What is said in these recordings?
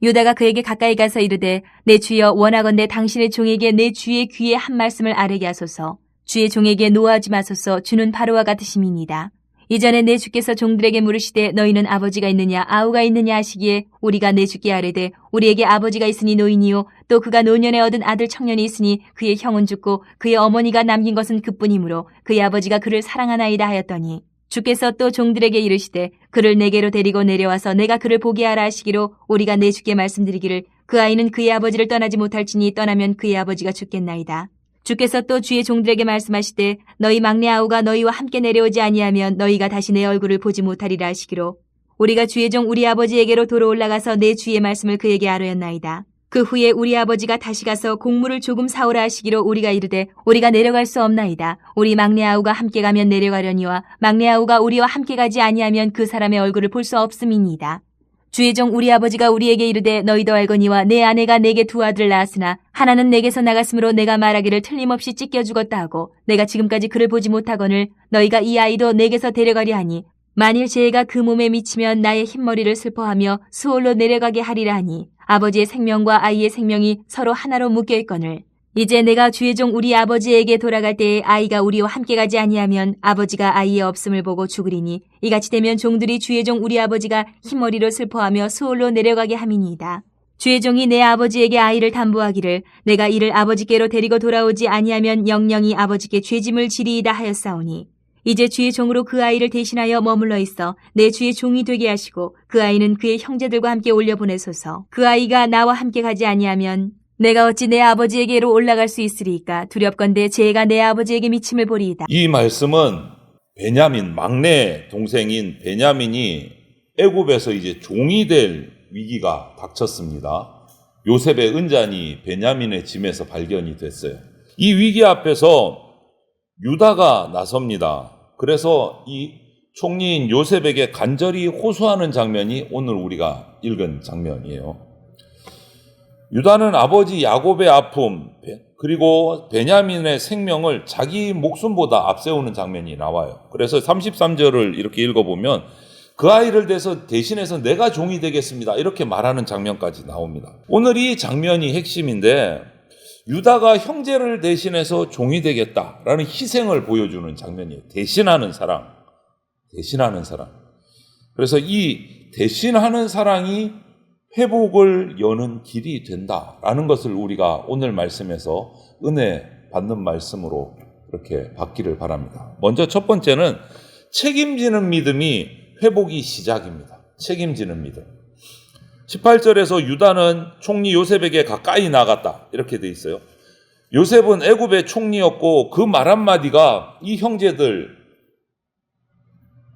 유다가 그에게 가까이 가서 이르되 내 주여 원하건대 당신의 종에게 내 주의 귀에 한 말씀을 아뢰게 하소서. 주의 종에게 노하지 마소서. 주는 바로와 같으심이니이다. 이전에 내 주께서 종들에게 물으시되 너희는 아버지가 있느냐 아우가 있느냐 하시기에 우리가 내 주께 아뢰되 우리에게 아버지가 있으니 노인이요 또 그가 노년에 얻은 아들 청년이 있으니 그의 형은 죽고 그의 어머니가 남긴 것은 그뿐이므로 그의 아버지가 그를 사랑하나이다 하였더니 주께서 또 종들에게 이르시되 그를 내게로 데리고 내려와서 내가 그를 보게 하라 하시기로 우리가 내 주께 말씀드리기를 그 아이는 그의 아버지를 떠나지 못할지니 떠나면 그의 아버지가 죽겠나이다. 주께서 또 주의 종들에게 말씀하시되 너희 막내 아우가 너희와 함께 내려오지 아니하면 너희가 다시 내 얼굴을 보지 못하리라 하시기로 우리가 주의 종 우리 아버지에게로 도로 올라가서 내 주의 말씀을 그에게 아뢰었나이다. 그 후에 우리 아버지가 다시 가서 곡물을 조금 사오라 하시기로 우리가 이르되 우리가 내려갈 수 없나이다. 우리 막내 아우가 함께 가면 내려가려니와 막내 아우가 우리와 함께 가지 아니하면 그 사람의 얼굴을 볼 수 없음이니이다. 주의 종 우리 아버지가 우리에게 이르되 너희도 알거니와 내 아내가 내게 두 아들을 낳았으나 하나는 내게서 나갔으므로 내가 말하기를 틀림없이 찢겨 죽었다 하고 내가 지금까지 그를 보지 못하거늘 너희가 이 아이도 내게서 데려가려 하니 만일 재해가 그 몸에 미치면 나의 흰머리를 슬퍼하며 수월로 내려가게 하리라 하니 아버지의 생명과 아이의 생명이 서로 하나로 묶여 있거늘 이제 내가 주의 종 우리 아버지에게 돌아갈 때에 아이가 우리와 함께 가지 아니하면 아버지가 아이의 없음을 보고 죽으리니 이같이 되면 종들이 주의 종 우리 아버지가 흰머리로 슬퍼하며 수월로 내려가게 함이니이다. 주의 종이 내 아버지에게 아이를 담보하기를 내가 이를 아버지께로 데리고 돌아오지 아니하면 영영이 아버지께 죄짐을 지리이다 하였사오니 이제 주의 종으로 그 아이를 대신하여 머물러 있어 내 주의 종이 되게 하시고 그 아이는 그의 형제들과 함께 올려보내소서. 그 아이가 나와 함께 가지 아니하면 내가 어찌 내 아버지에게로 올라갈 수 있으리까? 두렵건대 재해가 내 아버지에게 미침을 보리이다. 이 말씀은 베냐민 막내 동생인 베냐민이 애굽에서 이제 종이 될 위기가 닥쳤습니다. 요셉의 은잔이 베냐민의 짐에서 발견이 됐어요. 이 위기 앞에서 유다가 나섭니다. 그래서 이 총리인 요셉에게 간절히 호소하는 장면이 오늘 우리가 읽은 장면이에요. 유다는 아버지 야곱의 아픔 그리고 베냐민의 생명을 자기 목숨보다 앞세우는 장면이 나와요. 그래서 33절을 이렇게 읽어보면 그 아이를 대신해서 내가 종이 되겠습니다. 이렇게 말하는 장면까지 나옵니다. 오늘 이 장면이 핵심인데 유다가 형제를 대신해서 종이 되겠다라는 희생을 보여주는 장면이에요. 대신하는 사랑. 그래서 이 대신하는 사랑이 회복을 여는 길이 된다라는 것을 우리가 오늘 말씀에서 은혜 받는 말씀으로 이렇게 받기를 바랍니다. 먼저 첫 번째는 책임지는 믿음이 회복이 시작입니다. 책임지는 믿음. 18절에서 유다는 총리 요셉에게 가까이 나갔다 이렇게 돼 있어요. 요셉은 애굽의 총리였고 그 말 한마디가 이 형제들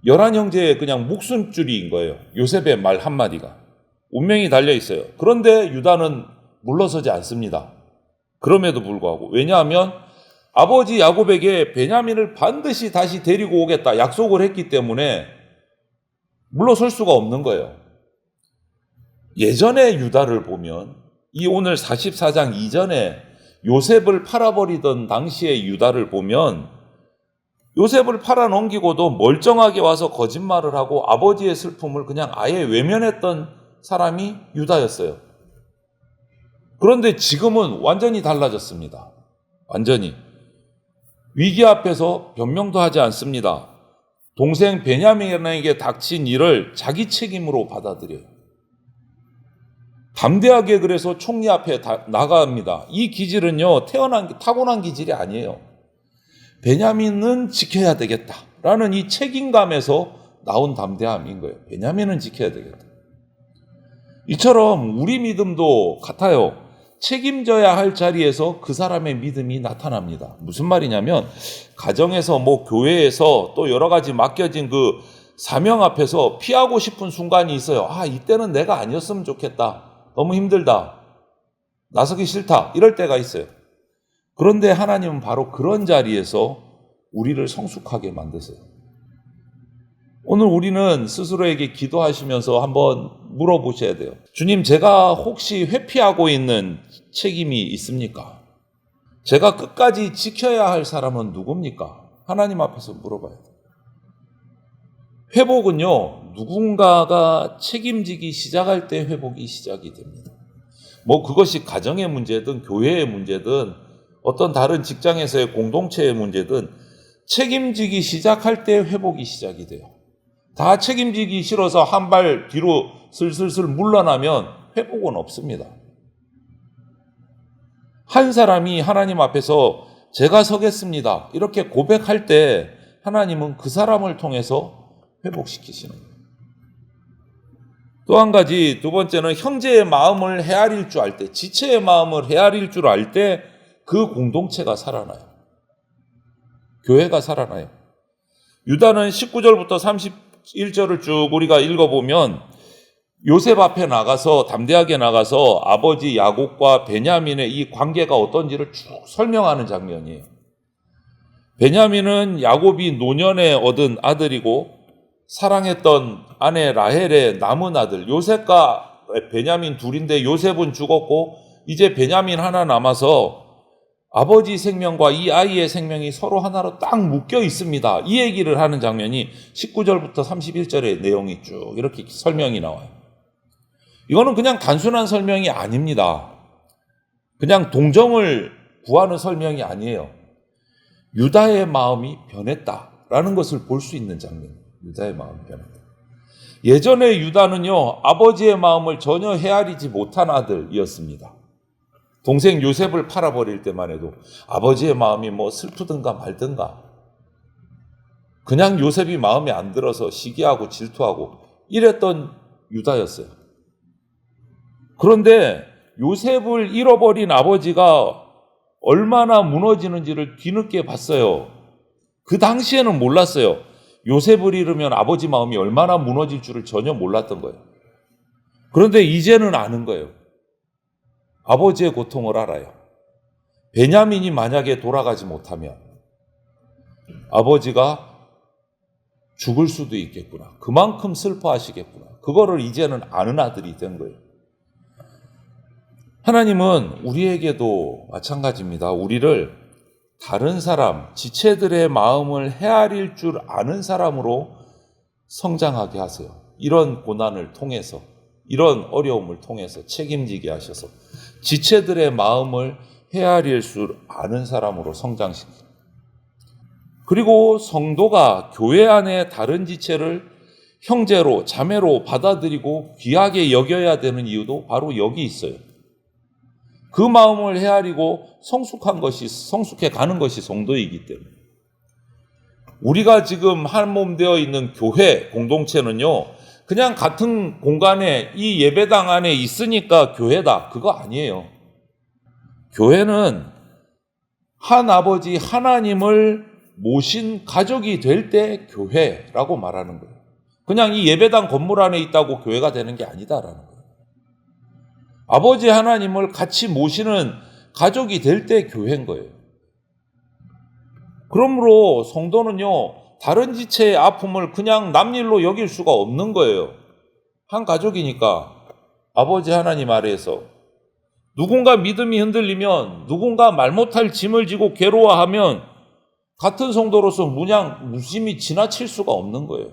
11형제의 그냥 목숨줄인 거예요. 요셉의 말 한마디가. 운명이 달려 있어요. 그런데 유다는 물러서지 않습니다. 그럼에도 불구하고. 왜냐하면 아버지 야곱에게 베냐민을 반드시 다시 데리고 오겠다 약속을 했기 때문에 물러설 수가 없는 거예요. 예전의 유다를 보면 이 오늘 44장 이전에 요셉을 팔아버리던 당시의 유다를 보면 요셉을 팔아넘기고도 멀쩡하게 와서 거짓말을 하고 아버지의 슬픔을 그냥 아예 외면했던 사람이 유다였어요. 그런데 지금은 완전히 달라졌습니다. 완전히. 위기 앞에서 변명도 하지 않습니다. 동생 베냐민에게 닥친 일을 자기 책임으로 받아들여요. 담대하게 그래서 총리 앞에 나갑니다. 이 기질은요, 타고난 기질이 아니에요. 베냐민은 지켜야 되겠다라는 이 책임감에서 나온 담대함인 거예요. 베냐민은 지켜야 되겠다. 이처럼 우리 믿음도 같아요. 책임져야 할 자리에서 그 사람의 믿음이 나타납니다. 무슨 말이냐면 가정에서 교회에서 또 여러 가지 맡겨진 그 사명 앞에서 피하고 싶은 순간이 있어요. 이때는 내가 아니었으면 좋겠다. 너무 힘들다. 나서기 싫다. 이럴 때가 있어요. 그런데 하나님은 바로 그런 자리에서 우리를 성숙하게 만드세요. 오늘 우리는 스스로에게 기도하시면서 한번 물어보셔야 돼요. 주님, 제가 혹시 회피하고 있는 책임이 있습니까? 제가 끝까지 지켜야 할 사람은 누굽니까? 하나님 앞에서 물어봐야 돼요. 회복은요, 누군가가 책임지기 시작할 때 회복이 시작이 됩니다. 뭐 그것이 가정의 문제든 교회의 문제든 어떤 다른 직장에서의 공동체의 문제든 책임지기 시작할 때 회복이 시작이 돼요. 다 책임지기 싫어서 한 발 뒤로 슬슬슬 물러나면 회복은 없습니다. 한 사람이 하나님 앞에서 제가 서겠습니다 이렇게 고백할 때 하나님은 그 사람을 통해서 회복시키시는 거예요. 또 한 가지, 두 번째는 형제의 마음을 헤아릴 줄 알 때, 지체의 마음을 헤아릴 줄 알 때 그 공동체가 살아나요. 교회가 살아나요. 유다는 19절부터 31절을 쭉 우리가 읽어보면 요셉 앞에 나가서 담대하게 나가서 아버지 야곱과 베냐민의 이 관계가 어떤지를 쭉 설명하는 장면이에요. 베냐민은 야곱이 노년에 얻은 아들이고 사랑했던 아내 라헬의 남은 아들, 요셉과 베냐민 둘인데 요셉은 죽었고 이제 베냐민 하나 남아서 아버지 생명과 이 아이의 생명이 서로 하나로 딱 묶여 있습니다. 이 얘기를 하는 장면이 19절부터 31절의 내용이 쭉 이렇게 설명이 나와요. 이거는 그냥 단순한 설명이 아닙니다. 그냥 동정을 구하는 설명이 아니에요. 유다의 마음이 변했다라는 것을 볼 수 있는 장면이에요. 유다의 마음이 변했다. 예전에 유다는요, 아버지의 마음을 전혀 헤아리지 못한 아들이었습니다. 동생 요셉을 팔아버릴 때만 해도 아버지의 마음이 뭐 슬프든가 말든가 그냥 요셉이 마음에 안 들어서 시기하고 질투하고 이랬던 유다였어요. 그런데 요셉을 잃어버린 아버지가 얼마나 무너지는지를 뒤늦게 봤어요. 그 당시에는 몰랐어요. 요셉을 잃으면 아버지 마음이 얼마나 무너질 줄을 전혀 몰랐던 거예요. 그런데 이제는 아는 거예요. 아버지의 고통을 알아요. 베냐민이 만약에 돌아가지 못하면 아버지가 죽을 수도 있겠구나. 그만큼 슬퍼하시겠구나. 그거를 이제는 아는 아들이 된 거예요. 하나님은 우리에게도 마찬가지입니다. 우리를 다른 사람, 지체들의 마음을 헤아릴 줄 아는 사람으로 성장하게 하세요. 이런 고난을 통해서, 이런 어려움을 통해서 책임지게 하셔서 지체들의 마음을 헤아릴 줄 아는 사람으로 성장시킵니다. 그리고 성도가 교회 안에 다른 지체를 형제로, 자매로 받아들이고 귀하게 여겨야 되는 이유도 바로 여기 있어요. 그 마음을 헤아리고 성숙해 가는 것이 성도이기 때문에. 우리가 지금 한 몸 되어 있는 교회 공동체는요, 그냥 같은 공간에 이 예배당 안에 있으니까 교회다. 그거 아니에요. 교회는 한 아버지 하나님을 모신 가족이 될 때 교회라고 말하는 거예요. 그냥 이 예배당 건물 안에 있다고 교회가 되는 게 아니다라는 거예요. 아버지 하나님을 같이 모시는 가족이 될 때 교회인 거예요. 그러므로 성도는요, 다른 지체의 아픔을 그냥 남일로 여길 수가 없는 거예요. 한 가족이니까 아버지 하나님 아래에서 누군가 믿음이 흔들리면, 누군가 말 못할 짐을 지고 괴로워하면 같은 성도로서 무심히 지나칠 수가 없는 거예요.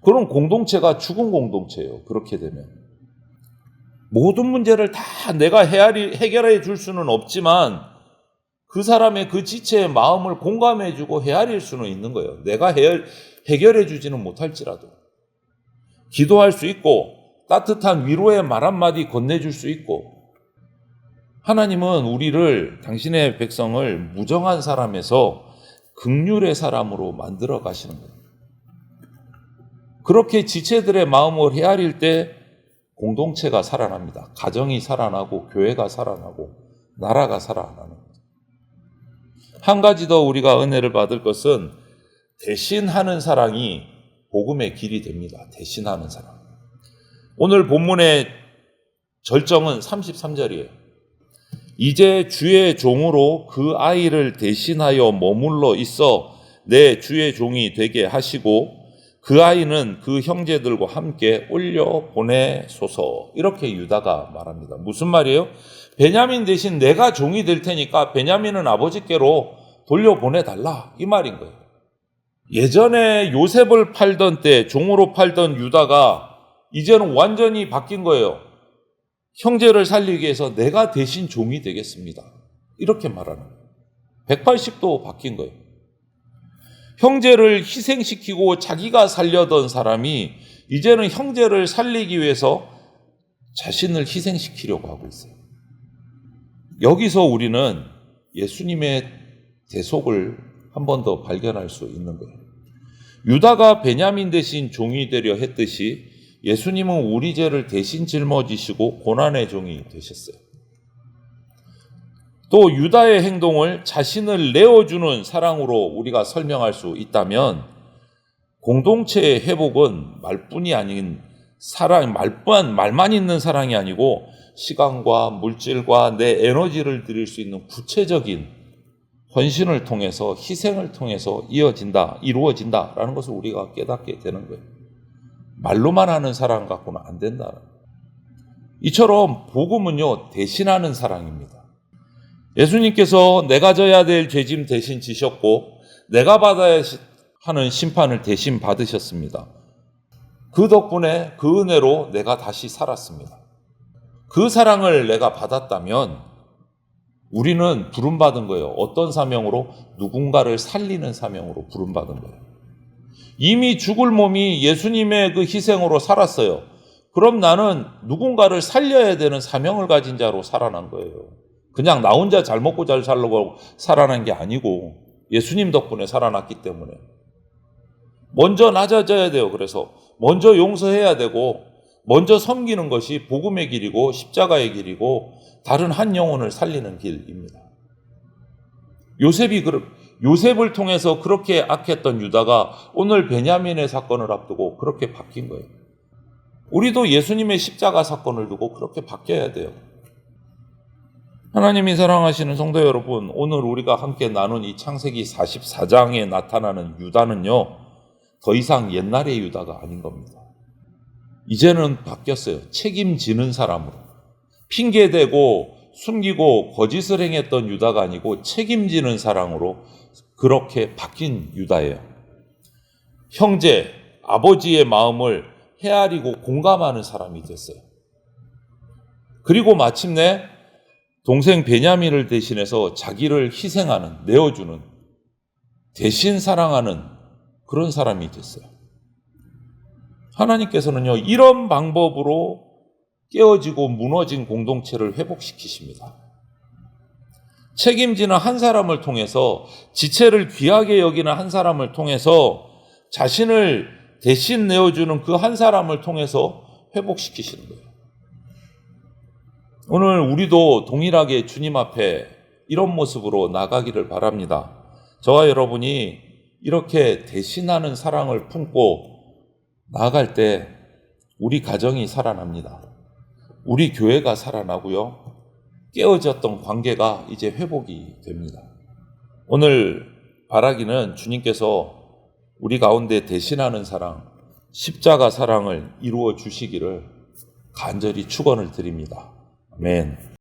그런 공동체가 죽은 공동체예요. 그렇게 되면 모든 문제를 다 내가 해결해 줄 수는 없지만 그 사람의 그 지체의 마음을 공감해주고 헤아릴 수는 있는 거예요. 내가 해결해 주지는 못할지라도 기도할 수 있고 따뜻한 위로의 말 한마디 건네줄 수 있고. 하나님은 우리를, 당신의 백성을 무정한 사람에서 긍휼의 사람으로 만들어 가시는 거예요. 그렇게 지체들의 마음을 헤아릴 때 공동체가 살아납니다. 가정이 살아나고 교회가 살아나고 나라가 살아나는 거죠. 한 가지 더 우리가 은혜를 받을 것은 대신하는 사랑이 복음의 길이 됩니다. 대신하는 사랑. 오늘 본문의 절정은 33절이에요. 이제 주의 종으로 그 아이를 대신하여 머물러 있어 내 주의 종이 되게 하시고 그 아이는 그 형제들과 함께 올려 보내소서. 이렇게 유다가 말합니다. 무슨 말이에요? 베냐민 대신 내가 종이 될 테니까 베냐민은 아버지께로 돌려보내달라, 이 말인 거예요. 예전에 요셉을 팔던 때 종으로 팔던 유다가 이제는 완전히 바뀐 거예요. 형제를 살리기 위해서 내가 대신 종이 되겠습니다. 이렇게 말하는 거예요. 180도 바뀐 거예요. 형제를 희생시키고 자기가 살려던 사람이 이제는 형제를 살리기 위해서 자신을 희생시키려고 하고 있어요. 여기서 우리는 예수님의 대속을 한 번 더 발견할 수 있는 거예요. 유다가 베냐민 대신 종이 되려 했듯이 예수님은 우리 죄를 대신 짊어지시고 고난의 종이 되셨어요. 또 유다의 행동을 자신을 내어주는 사랑으로 우리가 설명할 수 있다면 공동체의 회복은 말뿐이 아닌 사랑, 말만 있는 사랑이 아니고 시간과 물질과 내 에너지를 드릴 수 있는 구체적인 헌신을 통해서 희생을 통해서 이루어진다라는 것을 우리가 깨닫게 되는 거예요. 말로만 하는 사랑 갖고는 안 된다. 이처럼 복음은요, 대신하는 사랑입니다. 예수님께서 내가 져야 될 죄짐 대신 지셨고 내가 받아야 하는 심판을 대신 받으셨습니다. 그 덕분에 그 은혜로 내가 다시 살았습니다. 그 사랑을 내가 받았다면 우리는 부름받은 거예요. 어떤 사명으로? 누군가를 살리는 사명으로 부름받은 거예요. 이미 죽을 몸이 예수님의 그 희생으로 살았어요. 그럼 나는 누군가를 살려야 되는 사명을 가진 자로 살아난 거예요. 그냥 나 혼자 잘 먹고 잘 살려고 살아난 게 아니고 예수님 덕분에 살아났기 때문에 먼저 낮아져야 돼요. 그래서 먼저 용서해야 되고 먼저 섬기는 것이 복음의 길이고 십자가의 길이고 다른 한 영혼을 살리는 길입니다. 요셉을 통해서 그렇게 악했던 유다가 오늘 베냐민의 사건을 앞두고 그렇게 바뀐 거예요. 우리도 예수님의 십자가 사건을 두고 그렇게 바뀌어야 돼요. 하나님이 사랑하시는 성도 여러분, 오늘 우리가 함께 나눈 이 창세기 44장에 나타나는 유다는요, 더 이상 옛날의 유다가 아닌 겁니다. 이제는 바뀌었어요. 책임지는 사람으로. 핑계대고 숨기고 거짓을 행했던 유다가 아니고 책임지는 사랑으로 그렇게 바뀐 유다예요. 형제, 아버지의 마음을 헤아리고 공감하는 사람이 됐어요. 그리고 마침내 동생 베냐민을 대신해서 자기를 희생하는, 내어주는, 대신 사랑하는 그런 사람이 됐어요. 하나님께서는요, 이런 방법으로 깨어지고 무너진 공동체를 회복시키십니다. 책임지는 한 사람을 통해서, 지체를 귀하게 여기는 한 사람을 통해서, 자신을 대신 내어주는 그 한 사람을 통해서 회복시키시는 거예요. 오늘 우리도 동일하게 주님 앞에 이런 모습으로 나가기를 바랍니다. 저와 여러분이 이렇게 대신하는 사랑을 품고 나아갈 때 우리 가정이 살아납니다. 우리 교회가 살아나고요. 깨어졌던 관계가 이제 회복이 됩니다. 오늘 바라기는 주님께서 우리 가운데 대신하는 사랑, 십자가 사랑을 이루어 주시기를 간절히 축원을 드립니다. 아멘.